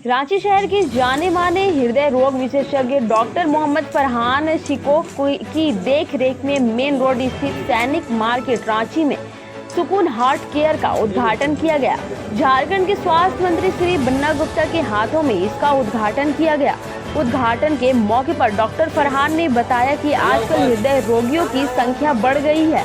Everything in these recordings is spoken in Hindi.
रांची शहर के जाने माने हृदय रोग विशेषज्ञ डॉक्टर मोहम्मद फरहान शिको की देखरेख में मेन रोड स्थित सैनिक मार्केट रांची में सुकून हार्ट केयर का उद्घाटन किया गया। झारखंड के स्वास्थ्य मंत्री श्री बन्ना गुप्ता के हाथों में इसका उद्घाटन किया गया। उद्घाटन के मौके पर डॉक्टर फरहान ने बताया कि आजकल हृदय रोगियों की संख्या बढ़ गई है।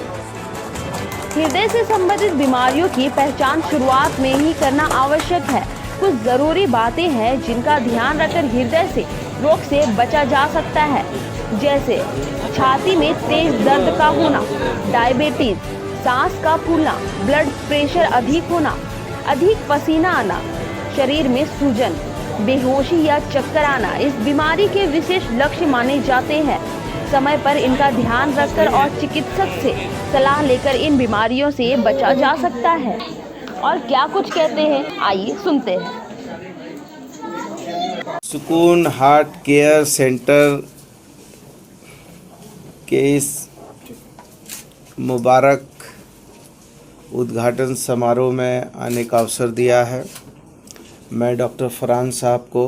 हृदय से संबंधित बीमारियों की पहचान शुरुआत में ही करना आवश्यक है। कुछ जरूरी बातें हैं जिनका ध्यान रखकर हृदय से रोग से बचा जा सकता है, जैसे छाती में तेज दर्द का होना, डायबिटीज, सांस का फूलना, ब्लड प्रेशर अधिक होना, अधिक पसीना आना, शरीर में सूजन, बेहोशी या चक्कर आना इस बीमारी के विशेष लक्षण माने जाते हैं। समय पर इनका ध्यान रखकर और चिकित्सक से सलाह लेकर इन बीमारियों से बचा जा सकता है। और क्या कुछ कहते हैं, आइए सुनते हैं। सुकून हार्ट केयर सेंटर के इस मुबारक उद्घाटन समारोह में आने का अवसर दिया है। मैं डॉक्टर फरहान साहब को,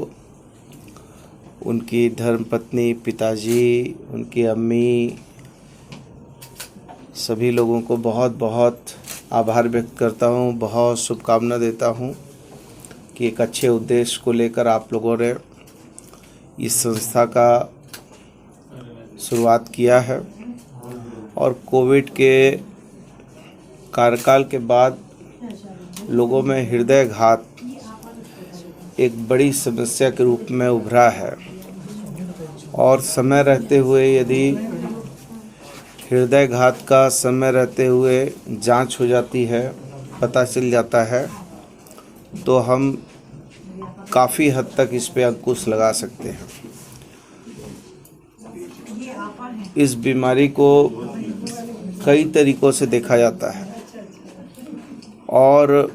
उनकी धर्मपत्नी, पिताजी, उनकी अम्मी, सभी लोगों को बहुत बहुत आभार व्यक्त करता हूँ, बहुत शुभकामना देता हूँ कि एक अच्छे उद्देश्य को लेकर आप लोगों ने इस संस्था का शुरुआत किया है। और कोविड के कार्यकाल के बाद लोगों में हृदय घात एक बड़ी समस्या के रूप में उभरा है और समय रहते हुए यदि हृदय घात का समय रहते हुए जांच हो जाती है, पता चल जाता है, तो हम काफ़ी हद तक इस पे अंकुश लगा सकते हैं। इस बीमारी को कई तरीक़ों से देखा जाता है और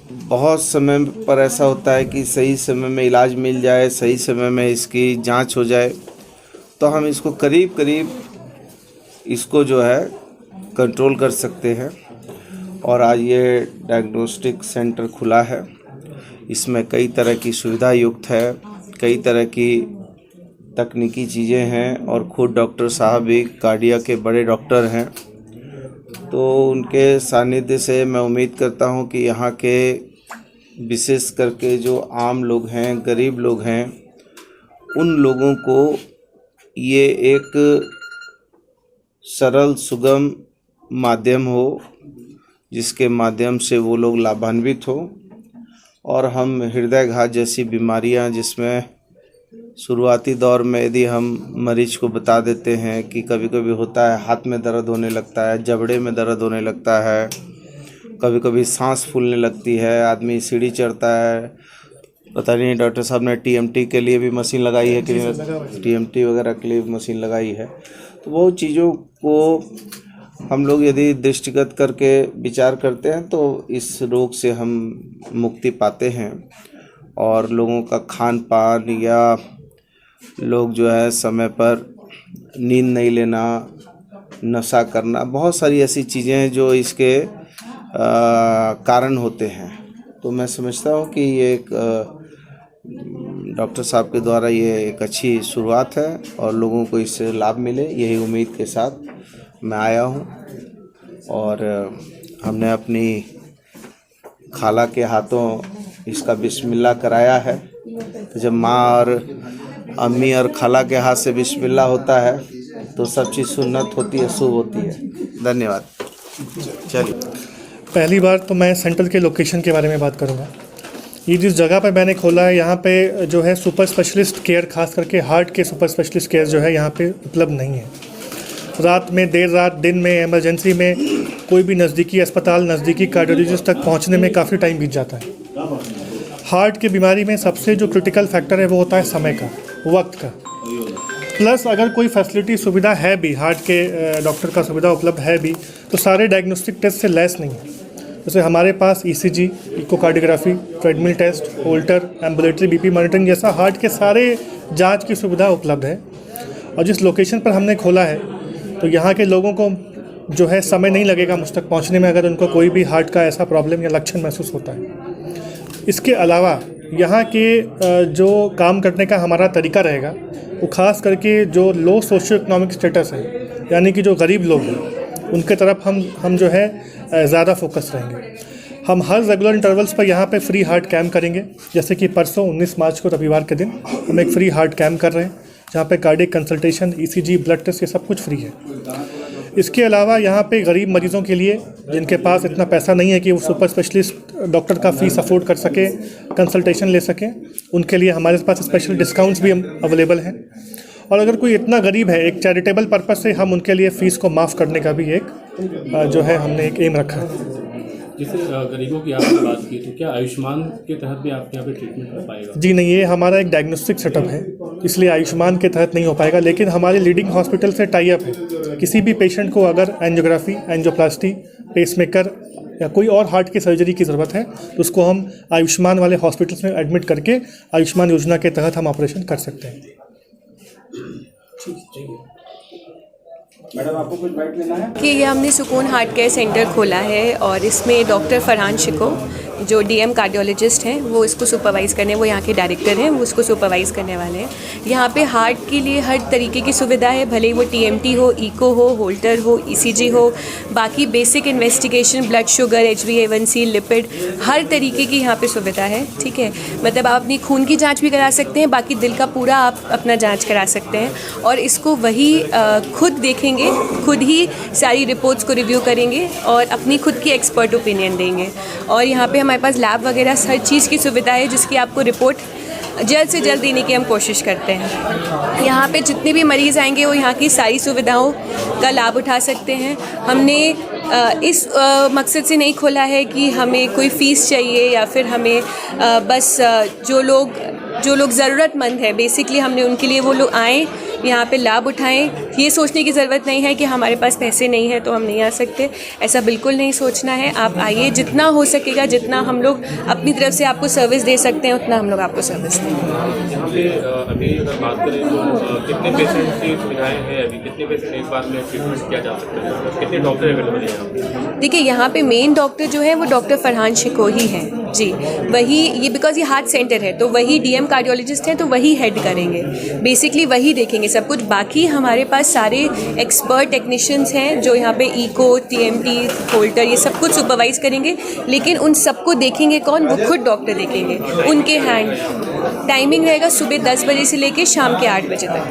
बहुत समय पर ऐसा होता है कि सही समय में इलाज मिल जाए, सही समय में इसकी जांच हो जाए, तो हम इसको करीब इसको जो है कंट्रोल कर सकते हैं। और आज ये डायग्नोस्टिक सेंटर खुला है। इसमें कई तरह की सुविधा युक्त है, कई तरह की तकनीकी चीज़ें हैं और खुद डॉक्टर साहब भी कार्डिया के बड़े डॉक्टर हैं। तो उनके सानिध्य से मैं उम्मीद करता हूं कि यहाँ के विशेष करके जो आम लोग हैं, गरीब लोग हैं, उन लोगों को ये एक सरल सुगम माध्यम हो जिसके माध्यम से वो लोग लाभान्वित हो। और हम हृदय घात जैसी बीमारियां जिसमें शुरुआती दौर में यदि हम मरीज को बता देते हैं कि कभी कभी होता है हाथ में दर्द होने लगता है, जबड़े में दर्द होने लगता है, कभी कभी सांस फूलने लगती है, आदमी सीढ़ी चढ़ता है, पता नहीं डॉक्टर साहब ने टीएमटी के लिए भी मशीन लगाई है कि टीएमटी वगैरह के लिए मशीन लगाई है। तो वो चीज़ों को हम लोग यदि दृष्टिगत करके विचार करते हैं तो इस रोग से हम मुक्ति पाते हैं। और लोगों का खान पान या लोग जो है समय पर नींद नहीं लेना, नशा करना, बहुत सारी ऐसी चीज़ें हैं जो इसके कारण होते हैं। तो मैं समझता हूँ कि ये एक डॉक्टर साहब के द्वारा ये एक अच्छी शुरुआत है और लोगों को इससे लाभ मिले, यही उम्मीद के साथ मैं आया हूँ। और हमने अपनी खाला के हाथों इसका बिस्मिल्लाह कराया है। तो जब माँ और अम्मी और खाला के हाथ से बिस्मिल्लाह होता है तो सब चीज़ सुन्नत होती है, शुभ होती है। धन्यवाद। चलिए, पहली बार तो मैं सेंटर के लोकेशन के बारे में बात करूँगा। ये जिस जगह पर मैंने खोला है यहाँ पे जो है सुपर स्पेशलिस्ट केयर, खास करके हार्ट के सुपर स्पेशलिस्ट केयर जो है यहाँ पे उपलब्ध नहीं है। रात में, देर रात, दिन में, इमरजेंसी में कोई भी नज़दीकी अस्पताल, नज़दीकी कार्डियोलॉजिस्ट तक पहुँचने में काफ़ी टाइम बीत जाता है। हार्ट की बीमारी में सबसे जो क्रिटिकल फैक्टर है वो होता है समय का, वक्त का। प्लस अगर कोई फैसिलिटी सुविधा है भी, हार्ट के डॉक्टर का सुविधा उपलब्ध है भी, तो सारे डायग्नोस्टिक टेस्ट से लैस नहीं है। जैसे हमारे पास ECG, echocardiography, treadmill test, Holter, ambulatory BP monitoring जैसा हार्ट के सारे जांच की सुविधा उपलब्ध है। और जिस लोकेशन पर हमने खोला है तो यहाँ के लोगों को जो है समय नहीं लगेगा मुझ तक पहुँचने में, अगर उनको कोई भी हार्ट का ऐसा प्रॉब्लम या लक्षण महसूस होता है। इसके अलावा यहाँ के जो काम करने का हमारा तरीका रहेगा वो ख़ास करके जो लो सोशियो इकोनॉमिक स्टेटस है, यानी कि जो गरीब लोग हैं, उनके तरफ हम जो है ज़्यादा फोकस रहेंगे। हम हर रेगुलर इंटरवल्स पर यहाँ पे फ्री हार्ट कैम्प करेंगे। जैसे कि परसों 19 मार्च को रविवार के दिन हम एक फ्री हार्ट कैम्प कर रहे हैं, जहाँ पे cardiac consultation, ECG, blood test, ये सब कुछ फ्री है। इसके अलावा यहाँ पे गरीब मरीज़ों के लिए, जिनके पास इतना पैसा नहीं है कि वो सुपर स्पेशलिस्ट डॉक्टर का फ़ीस अफोर्ड कर सके, कंसल्टेशन ले सकें, उनके लिए हमारे पास स्पेशल डिस्काउंट्स भी अवेलेबल हैं। और अगर कोई इतना गरीब है, एक चैरिटेबल पर्पस से हम उनके लिए फ़ीस को माफ़ करने का भी एक जो है हमने एक एम रखा है। जैसे गरीबों की आपने बात की, तो क्या आयुष्मान के तहत भी आपके यहाँ पे ट्रीटमेंट हो पाएगा? जी नहीं, ये हमारा एक डायग्नोस्टिक सेटअप है, इसलिए आयुष्मान के तहत नहीं हो पाएगा। लेकिन हमारे लीडिंग हॉस्पिटल से टाई अप है। किसी भी पेशेंट को अगर एंजियोग्राफी, एंजियोप्लास्टी, पेसमेकर या कोई और हार्ट की सर्जरी की ज़रूरत है तो उसको हम आयुष्मान वाले हॉस्पिटल्स में एडमिट करके आयुष्मान योजना के तहत हम ऑपरेशन कर सकते हैं। मैडम, आपको कुछ बाइट लेना है? कि ये हमने सुकून हार्ट केयर सेंटर खोला है और इसमें डॉक्टर फरहान शिको जो DM कार्डियोलॉजिस्ट हैं वो इसको सुपरवाइज़ करने, वो यहाँ के डायरेक्टर हैं, वो उसको सुपरवाइज़ करने वाले हैं। यहाँ पे हार्ट के लिए हर तरीके की सुविधा है, भले ही वो TMT हो, इको हो, होल्टर हो, ECG हो, बाकी basic investigation, blood sugar, HbA1c, lipid, हर तरीके की यहाँ पे सुविधा है। ठीक है, मतलब आप अपनी खून की जाँच भी करा सकते हैं, बाकी दिल का पूरा आप अपना जाँच करा सकते हैं। और इसको वही खुद देखेंगे, खुद ही सारी रिपोर्ट्स को रिव्यू करेंगे और अपनी खुद की एक्सपर्ट ओपिनियन देंगे। और यहाँ पे हमारे पास लैब वगैरह हर चीज़ की सुविधा है, जिसकी आपको रिपोर्ट जल्द से जल्द देने की हम कोशिश करते हैं। यहाँ पे जितने भी मरीज़ आएंगे वो यहाँ की सारी सुविधाओं का लाभ उठा सकते हैं। हमने इस मकसद से नहीं खोला है कि हमें कोई फ़ीस चाहिए या फिर हमें बस जो लोग ज़रूरतमंद है, बेसिकली हमने उनके लिए वो लोग आएँ, यहाँ पे लाभ उठाएं। ये सोचने की ज़रूरत नहीं है कि हमारे पास पैसे नहीं है तो हम नहीं आ सकते, ऐसा बिल्कुल नहीं सोचना है। आप आइए, जितना हो सकेगा, जितना हम लोग अपनी तरफ से आपको सर्विस दे सकते हैं उतना हम लोग आपको सर्विस देंगे। यहाँ पे अभी अगर बात करें तो कितने पेशेंट की सुविधाएं हैं, अभी कितने पेशेंट एक बार में ट्रीटमेंट किया जा सकता है, कितने डॉक्टर अवेलेबल हैं यहाँ पे? देखिए, यहाँ पे मेन डॉक्टर जो है वो डॉक्टर फरहान शिको ही हैं जी। वही ये बिकॉज ये हार्ट सेंटर है तो वही DM कार्डियोलॉजिस्ट हैं तो वही हेड करेंगे, बेसिकली वही देखेंगे सब कुछ। बाकी हमारे पास सारे एक्सपर्ट टेक्नीशियंस हैं जो यहाँ पे इको, TMT, होल्टर, ये सब कुछ सुपरवाइज़ करेंगे। लेकिन उन सबको देखेंगे कौन? वो खुद डॉक्टर देखेंगे, उनके हैंड। टाइमिंग रहेगा सुबह 10 बजे से लेकर शाम के 8 बजे तक।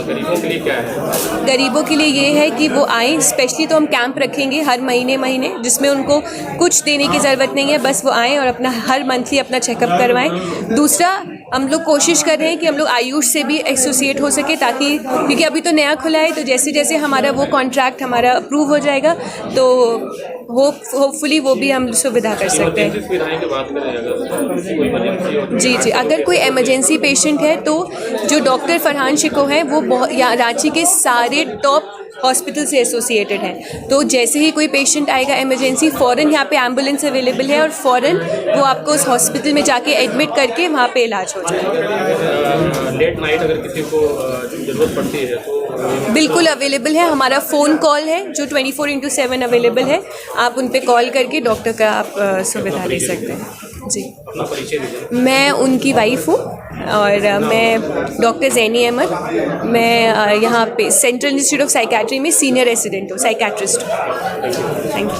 गरीबों के लिए क्या है? गरीबों के लिए ये है कि वो आएँ, स्पेशली तो हम कैंप रखेंगे हर महीने जिसमें उनको कुछ देने की ज़रूरत नहीं है, बस वो आएँ और अपना हर मंथली अपना चेकअप करवाएं। दूसरा, हम लोग कोशिश कर रहे हैं कि हम लोग आयुष से भी एसोसिएट हो सके, ताकि क्योंकि अभी तो नया खुला है, तो जैसे जैसे हमारा वो कॉन्ट्रैक्ट हमारा अप्रूव हो जाएगा तो होपफुली वो भी हम सुविधा कर सकते हैं। जी, अगर कोई इमरजेंसी पेशेंट है तो जो डॉक्टर फरहान शिको है वो यहाँ रांची के सारे टॉप हॉस्पिटल से एसोसिएटेड हैं। तो जैसे ही कोई पेशेंट आएगा इमरजेंसी, फ़ौरन यहाँ पे एम्बुलेंस अवेलेबल है और फ़ौरन वो आपको उस हॉस्पिटल में जाके एडमिट करके वहाँ पे इलाज हो जाएगा। लेट नाइट अगर किसी को ज़रूरत पड़ती है तो बिल्कुल अवेलेबल है। हमारा फ़ोन कॉल है जो 24/7 अवेलेबल है, आप उन पे कॉल करके डॉक्टर का आप सुविधा ले सकते हैं। जी, अपना परिचय दीजिए। मैं उनकी वाइफ हूँ और मैं डॉक्टर ज़ैनी अहमद, मैं यहाँ पे सेंट्रल इंस्टीट्यूट ऑफ साइकेट्री में सीनियर रेसिडेंट हूँ, साइकेट्रिस्ट हूँ। Thank you.